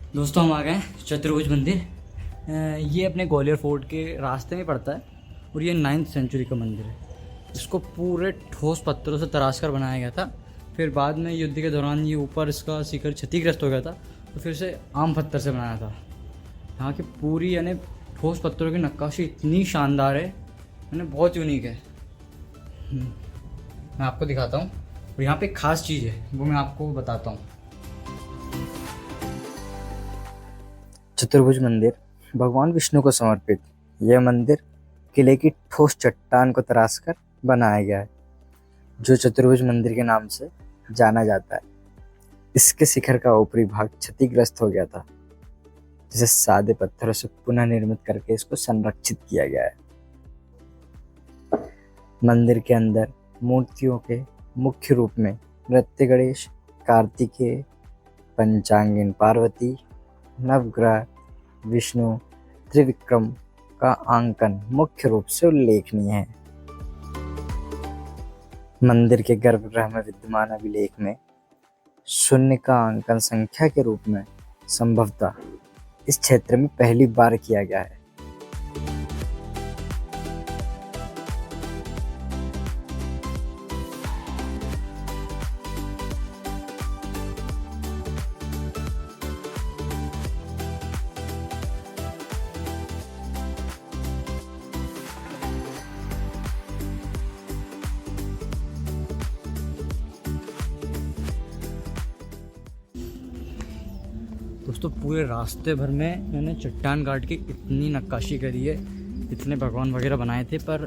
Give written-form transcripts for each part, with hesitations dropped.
दोस्तों हम आ गए हैं चतुर्भुज मंदिर। ये अपने ग्वालियर फोर्ट के रास्ते में पड़ता है और ये 9th सेंचुरी का मंदिर है। इसको पूरे ठोस पत्थरों से तराश कर बनाया गया था। फिर बाद में युद्ध के दौरान ये ऊपर इसका शिखर क्षतिग्रस्त हो गया था तो फिर से आम पत्थर से बनाया था। यहाँ की पूरी यानी ठोस पत्थरों की नक्काशी इतनी शानदार है, यानी बहुत यूनिक है। मैं आपको दिखाता हूँ और यहाँ पे एक ख़ास चीज़ है वो मैं आपको बताता हूँ। चतुर्भुज मंदिर भगवान विष्णु को समर्पित यह मंदिर किले की ठोस चट्टान को तराशकर बनाया गया है, जो चतुर्भुज मंदिर के नाम से जाना जाता है। इसके शिखर का ऊपरी भाग क्षतिग्रस्त हो गया था, जिसे सादे पत्थरों से पुनः निर्मित करके इसको संरक्षित किया गया है। मंदिर के अंदर मूर्तियों के मुख्य रूप में नृत्य गणेश, कार्तिकेय, पंचांगिन पार्वती, नवग्रह विष्णु, त्रिविक्रम का आंकन मुख्य रूप से उल्लेखनीय है। मंदिर के गर्भगृह में विद्यमान अभिलेख में शून्य का आंकन संख्या के रूप में संभवतः इस क्षेत्र में पहली बार किया गया है। दोस्तों पूरे रास्ते भर में मैंने चट्टान काट के इतनी नक्काशी करी है, इतने भगवान वगैरह बनाए थे, पर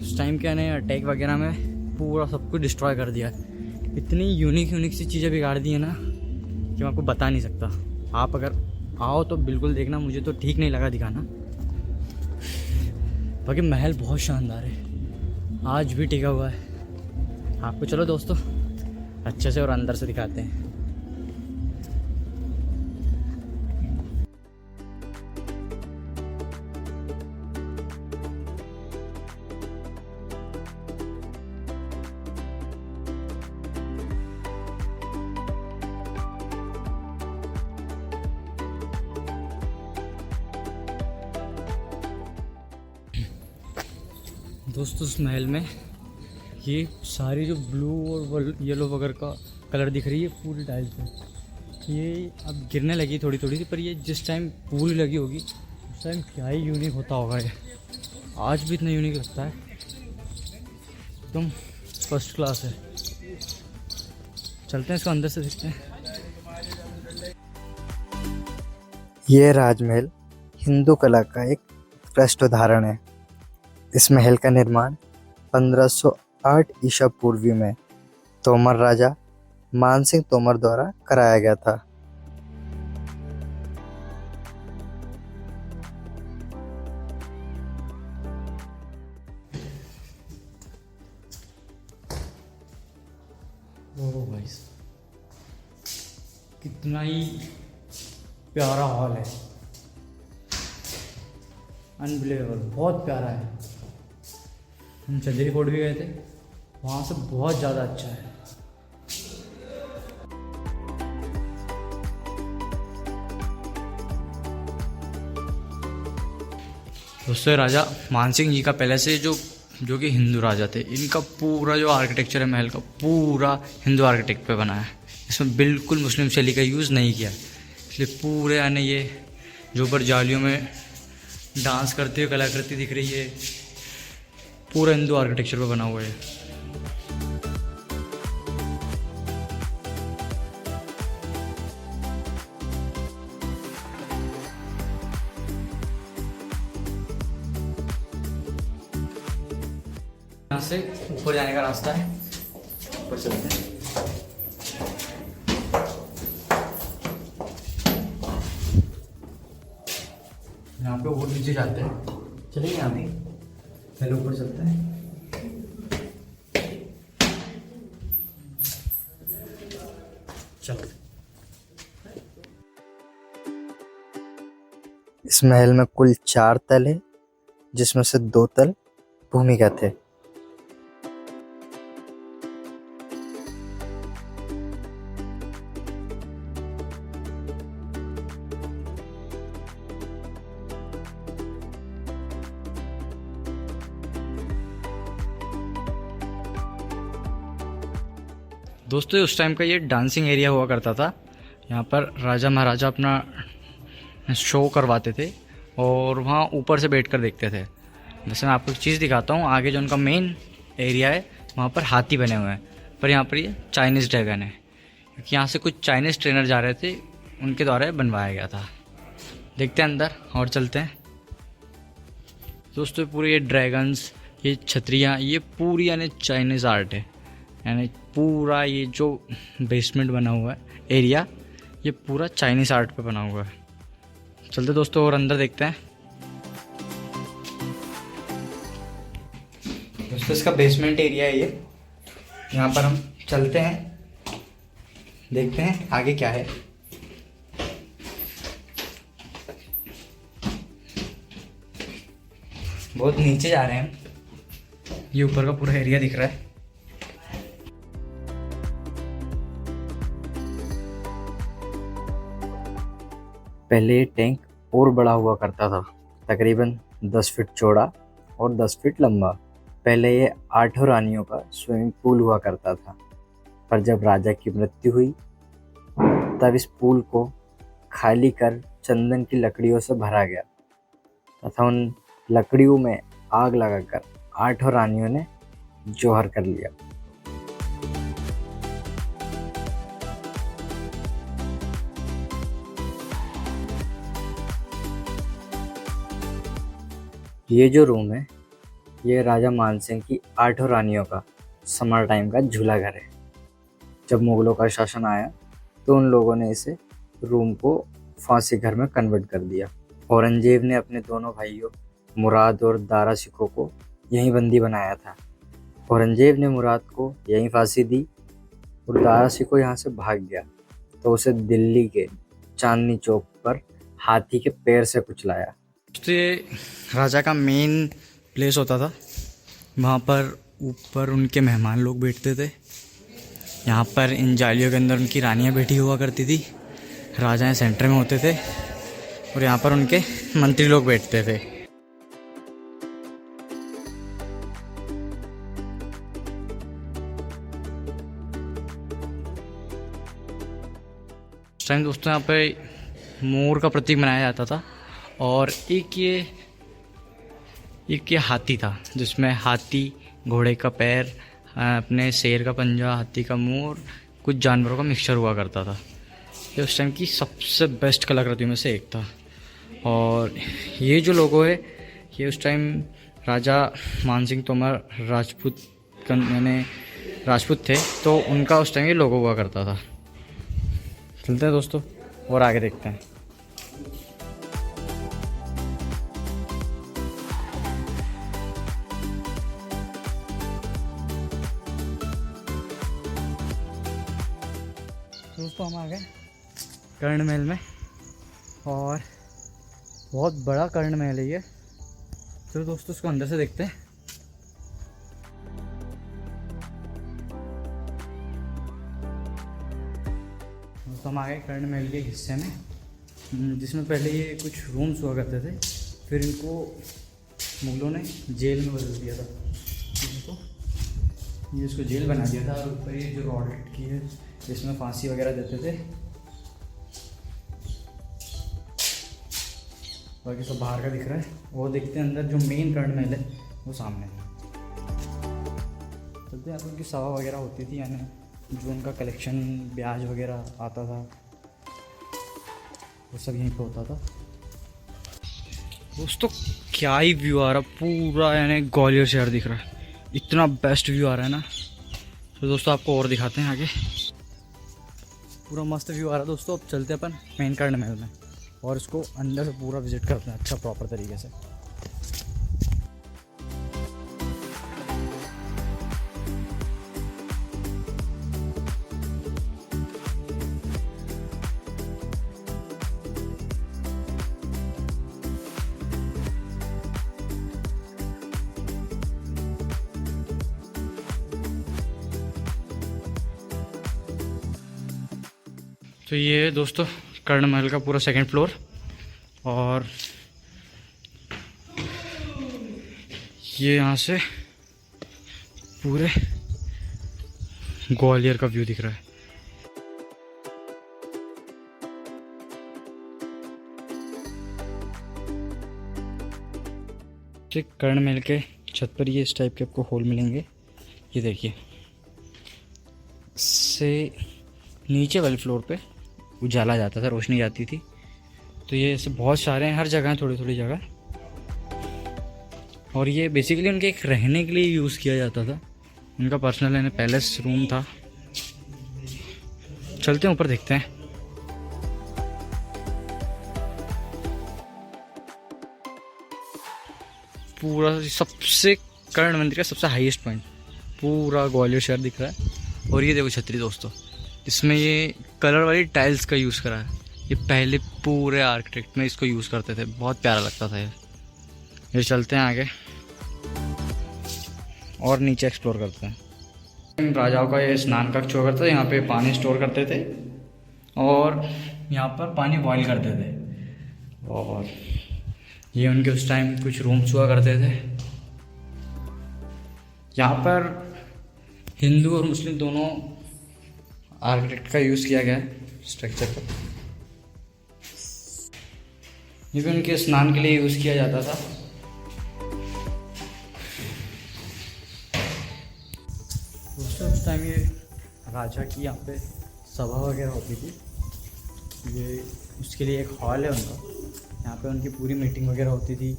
उस टाइम क्या ने अटैक वगैरह में पूरा सब कुछ डिस्ट्रॉय कर दिया। इतनी यूनिक सी चीज़ें बिगाड़ दी है ना कि मैं आपको बता नहीं सकता। आप अगर आओ तो बिल्कुल देखना, मुझे तो ठीक नहीं लगा दिखाना। बाकी महल बहुत शानदार है, आज भी टिका हुआ है। आपको चलो दोस्तों अच्छे से और अंदर से दिखाते हैं। दोस्तों इस महल में ये सारी जो ब्लू और येलो वगैरह का कलर दिख रही है पूरी टाइल्स है, ये अब गिरने लगी थोड़ी थोड़ी सी, पर ये जिस टाइम पूरी लगी होगी उस टाइम क्या ही यूनिक होता होगा। ये आज भी इतना यूनिक लगता है, एकदम फर्स्ट क्लास है। चलते हैं इसको अंदर से देखते हैं। यह राजमहल हिंदू कला का एक उत्कृष्ट उदाहरण है। इस महल का निर्माण 1508 ईसा पूर्वी में तोमर राजा मानसिंह तोमर द्वारा कराया गया था। ओह भाई कितना ही प्यारा हॉल है, अनबिलीवेबल, बहुत प्यारा है। हम चंदेरी फोर्ट भी गए थे, वहाँ से बहुत ज़्यादा अच्छा है। दोस्तों राजा मानसिंह जी का पहले से जो कि हिंदू राजा थे, इनका पूरा जो आर्किटेक्चर है महल का पूरा हिंदू आर्किटेक्ट पे बना है। इसमें बिल्कुल मुस्लिम शैली का यूज़ नहीं किया, इसलिए पूरे यानी ये जो ऊपर जालियों में डांस करते हुए कलाकृति दिख रही है, पूरा हिंदू आर्किटेक्चर पे बना हुआ है। यहाँ से ऊपर जाने का रास्ता है, ऊपर चलते हैं। यहाँ पे और नीचे जाते हैं, चलिए यहाँ पे पहले ऊपर चलते हैं। चलो इस महल में कुल 4 तल है, जिसमें से 2 तल भूमिगत है। दोस्तों उस टाइम का ये डांसिंग एरिया हुआ करता था। यहाँ पर राजा महाराजा अपना शो करवाते थे और वहाँ ऊपर से बैठकर देखते थे। जैसे मैं आपको एक चीज़ दिखाता हूँ, आगे जो उनका मेन एरिया है वहाँ पर हाथी बने हुए हैं, पर यहाँ पर ये चाइनीज़ ड्रैगन है, क्योंकि यहाँ से कुछ चाइनीज़ ट्रेनर जा रहे थे, उनके द्वारा बनवाया गया था। देखते हैं अंदर और चलते हैं। दोस्तों पूरे ये ड्रैगन्स, ये छतरियाँ, ये पूरी यानी चाइनीज़ आर्ट है। यानी पूरा ये जो बेसमेंट बना हुआ है एरिया, ये पूरा चाइनीज़ आर्ट पे बना हुआ है। चलते दोस्तों और अंदर देखते हैं। दोस्तों इसका बेसमेंट एरिया है ये, यहाँ पर हम चलते हैं, देखते हैं आगे क्या है। बहुत नीचे जा रहे हैं हम, ये ऊपर का पूरा एरिया दिख रहा है। पहले ये टैंक और बड़ा हुआ करता था, तकरीबन 10 फीट चौड़ा और 10 फीट लंबा। पहले ये 8 रानियों का स्विमिंग पूल हुआ करता था, पर जब राजा की मृत्यु हुई तब इस पूल को खाली कर चंदन की लकड़ियों से भरा गया तथा उन लकड़ियों में आग लगाकर 8 रानियों ने जौहर कर लिया। ये जो रूम है ये राजा मानसिंह की 8 रानियों का समर टाइम का झूला घर है। जब मुगलों का शासन आया तो उन लोगों ने इसे रूम को फांसी घर में कन्वर्ट कर दिया। औरंगजेब ने अपने दोनों भाइयों मुराद और दारा सिकों को यहीं बंदी बनाया था। औरंगजेब ने मुराद को यहीं फांसी दी और दारा सिको यहाँ से भाग गया तो उसे दिल्ली के चांदनी चौक पर हाथी के पैर से कुचलाया। तो ये राजा का मेन प्लेस होता था, वहाँ पर ऊपर उनके मेहमान लोग बैठते थे। यहाँ पर इन जालियों के अंदर उनकी रानियाँ बैठी हुआ करती थी, राजा सेंटर में होते थे और यहाँ पर उनके मंत्री लोग बैठते थे। उस टाइम दोस्तों यहाँ पे मोर का प्रतीक बनाया जाता था और एक ये हाथी था, जिसमें हाथी, घोड़े का पैर, अपने शेर का पंजा, हाथी का मुंह और कुछ जानवरों का मिक्सचर हुआ करता था। ये उस टाइम की सबसे बेस्ट कलाकृतियों में से एक था। और ये जो लोगो है ये उस टाइम राजा मानसिंह तोमर यानी राजपूत थे, तो उनका उस टाइम ये लोगो हुआ करता था। चलते हैं दोस्तों और आगे देखते हैं। दोस्तों हम आ गए कर्ण महल में और बहुत बड़ा कर्ण महल है ये। तो दोस्तों उसको अंदर से देखते हैं। दोस्तों हम आ गए कर्ण महल के हिस्से में, जिसमें पहले ये कुछ रूम्स हुआ करते थे, फिर इनको मुगलों ने जेल में बदल दिया था। ये इसको जेल बना दिया था और ऊपर ये जो रॉड की है जिसमें फांसी वगैरह देते थे। बाकी सब बाहर का दिख रहा है, वो देखते हैं अंदर जो मेन कर्ण महल है वो सामने है। चलते हैं। उनकी सभा वगैरह होती थी, यानी जो उनका कलेक्शन ब्याज वगैरह आता था वो सब यहीं पे होता था। दोस्तों क्या ही व्यू आ रहा, पूरा यानी ग्वालियर शहर दिख रहा है, इतना बेस्ट व्यू आ रहा है ना। तो दोस्तों आपको और दिखाते हैं आगे, पूरा मस्त व्यू आ रहा है। दोस्तों अब चलते हैं अपन मेन कर्ण महल में और इसको अंदर से पूरा विजिट करते हैं अच्छा प्रॉपर तरीके से। तो ये है दोस्तों कर्ण महल का पूरा सेकंड फ्लोर और ये यहाँ से पूरे ग्वालियर का व्यू दिख रहा है। ठीक कर्ण महल के छत पर ये इस टाइप के आपको होल मिलेंगे। ये देखिए, से नीचे वाले फ्लोर पे उजाला जाता था, रोशनी जाती थी। तो ये ऐसे बहुत सारे हैं, हर जगह थोड़ी थोड़ी जगह। और ये बेसिकली उनके एक रहने के लिए यूज़ किया जाता था, उनका पर्सनल पैलेस रूम था। चलते हैं ऊपर, देखते हैं। पूरा सबसे कर्ण मंदिर का सबसे हाईएस्ट पॉइंट, पूरा ग्वालियर शहर दिख रहा है। और ये देखो छतरी दोस्तों, इसमें ये कलर वाली टाइल्स का यूज़ करा है। ये पहले पूरे आर्किटेक्ट में इसको यूज़ करते थे, बहुत प्यारा लगता था ये चलते हैं आगे और नीचे एक्सप्लोर करते हैं। राजाओं का ये स्नान कक्ष हुआ करता था, यहाँ पे पानी स्टोर करते थे और यहाँ पर पानी बॉईल करते थे। और ये उनके उस टाइम कुछ रूम्स हुआ करते थे। यहाँ पर हिंदू और मुस्लिम दोनों आर्किटेक्ट का यूज़ किया गया है स्ट्रक्चर पर। ये भी उनके स्नान के लिए यूज़ किया जाता था। उस टाइम ये राजा की यहाँ पे सभा वगैरह होती थी। ये उसके लिए एक हॉल है उनका, यहाँ पे उनकी पूरी मीटिंग वगैरह होती थी,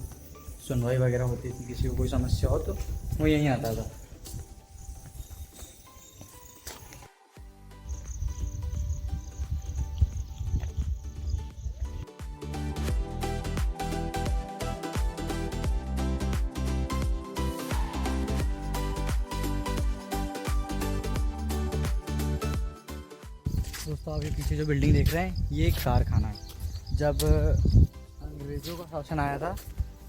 सुनवाई वगैरह होती थी। किसी को कोई समस्या हो तो वो यहीं आता था। दोस्तों आप ये पीछे जो बिल्डिंग देख रहे हैं, ये एक कारखाना है। जब अंग्रेज़ों का शासन आया था,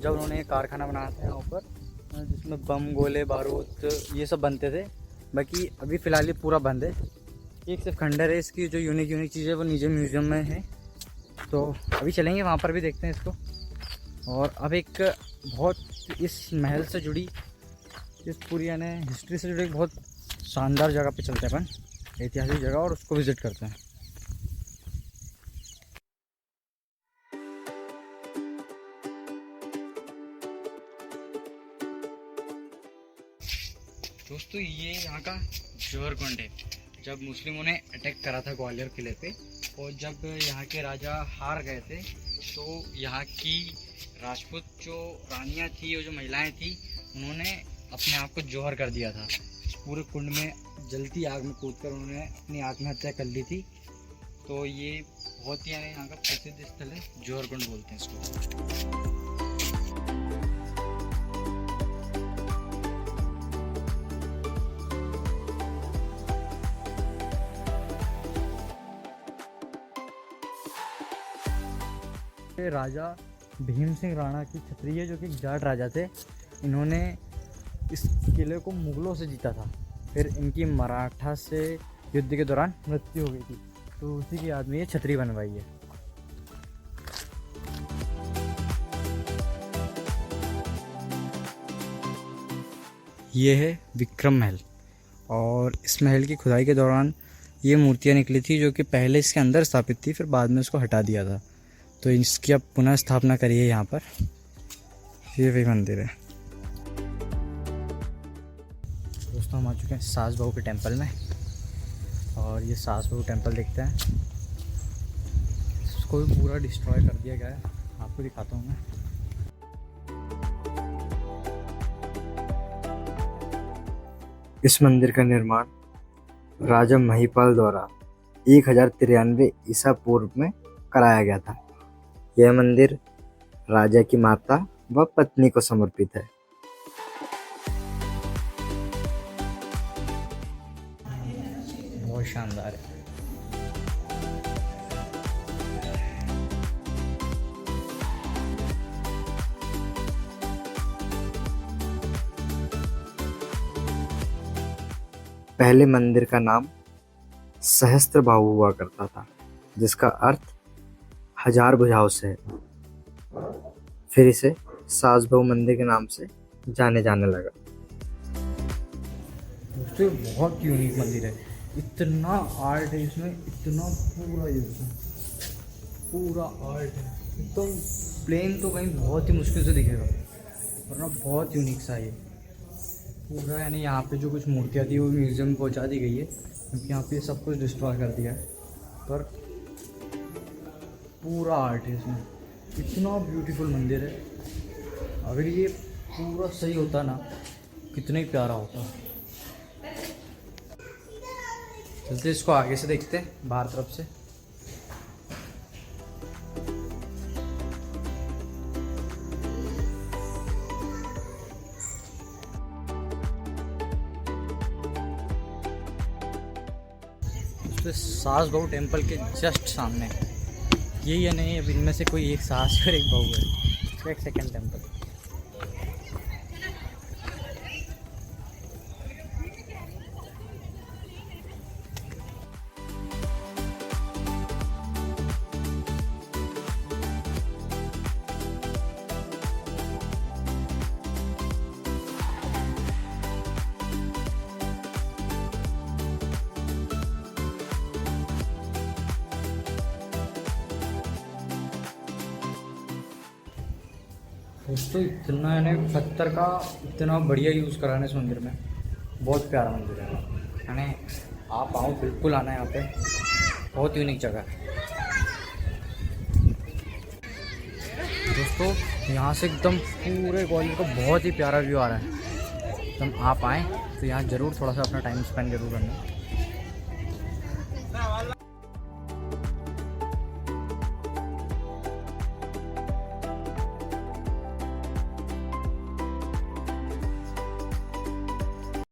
जब उन्होंने एक कारखाना बनाया था यहाँ पर, जिसमें बम, गोले, बारूद ये सब बनते थे। बाकी अभी फ़िलहाल ये पूरा बंद है। एक सिर्फ खंडर है इसकी, जो यूनिक चीज़ है वो नीचे म्यूज़ियम में है। तो अभी चलेंगे वहाँ पर भी, देखते हैं इसको। और अब एक बहुत इस महल से जुड़ी, इस पूरी हिस्ट्री से जुड़ी एक बहुत शानदार जगह पे चलते हैं अपन, ऐतिहासिक जगह, और उसको विज़िट करते हैं। दोस्तों ये यहाँ का जौहर कुंड है। जब मुस्लिमों ने अटैक करा था ग्वालियर किले पे, और जब यहाँ के राजा हार गए थे, तो यहाँ की राजपूत जो रानियाँ थी और जो महिलाएं थी, उन्होंने अपने आप को जौहर कर दिया था। इस पूरे कुंड में जलती आग में कूदकर उन्होंने अपनी आत्महत्या कर ली थी। तो ये बहुत ही यहाँ का प्रसिद्ध स्थल है, जौहर कुंड बोलते हैं इसको। राजा भीम सिंह राणा की छतरी है, जो कि एक जाट राजा थे। इन्होंने इस किले को मुगलों से जीता था। फिर इनकी मराठा से युद्ध के दौरान मृत्यु हो गई थी, तो उसी की याद में ये छतरी बनवाई है। ये है विक्रम महल, और इस महल की खुदाई के दौरान ये मूर्तियाँ निकली थी, जो कि पहले इसके अंदर स्थापित थी, फिर बाद में इसको हटा दिया था। तो इसकी अब पुनः स्थापना करी है यहाँ पर। ये वही मंदिर है। दोस्तों हम आ चुके हैं सास बहू के टेंपल में, और ये सास बहू टेंपल देखते हैं। इसको भी पूरा डिस्ट्रॉय कर दिया गया है, आपको दिखाता हूँ मैं। इस मंदिर का निर्माण राजा महिपाल द्वारा 1093 ईसा पूर्व में कराया गया था। यह मंदिर राजा की माता व पत्नी को समर्पित है। बहुत शानदार है। पहले मंदिर का नाम सहस्त्र बाहु हुआ करता था, जिसका अर्थ हजार भुजाओं से है। फिर इसे सास बहू मंदिर के नाम से जाने जाने लगा। दोस्तों बहुत यूनिक मंदिर है। इतना आर्ट है इसमें, इतना पूरा ये देखो, पूरा आर्ट है एकदम। प्लेन तो कहीं बहुत ही मुश्किल से दिखेगा, वरना बहुत यूनिक सा है पूरा। यानी यहाँ पे जो कुछ मूर्तियाँ थी वो म्यूज़ियम में पहुँचा दी गई है, क्योंकि यहाँ पे सब कुछ डिस्ट्रॉय कर दिया है। पर पूरा आर्ट है इसमें, इतना ब्यूटीफुल मंदिर है। अगर ये पूरा सही होता ना, कितना ही प्यारा होता। चलते इसको आगे से देखते हैं, बाहर तरफ से। सास बहू टेम्पल के जस्ट सामने यही है। नहीं, अब इनमें से कोई एक सास और एक बहू है। एक सेकेंड टेम्पल। दोस्तों इतना यानी पत्थर का इतना बढ़िया यूज़ करा है इस मंदिर में, बहुत प्यारा मंदिर है। यानी आप आओ, बिल्कुल आना है यहाँ पे, बहुत यूनिक जगह है। दोस्तों यहाँ से एकदम पूरे ग्वालियर का बहुत ही प्यारा व्यू आ रहा है। एकदम आप आएँ तो यहाँ ज़रूर थोड़ा सा अपना टाइम स्पेंड जरूर करना।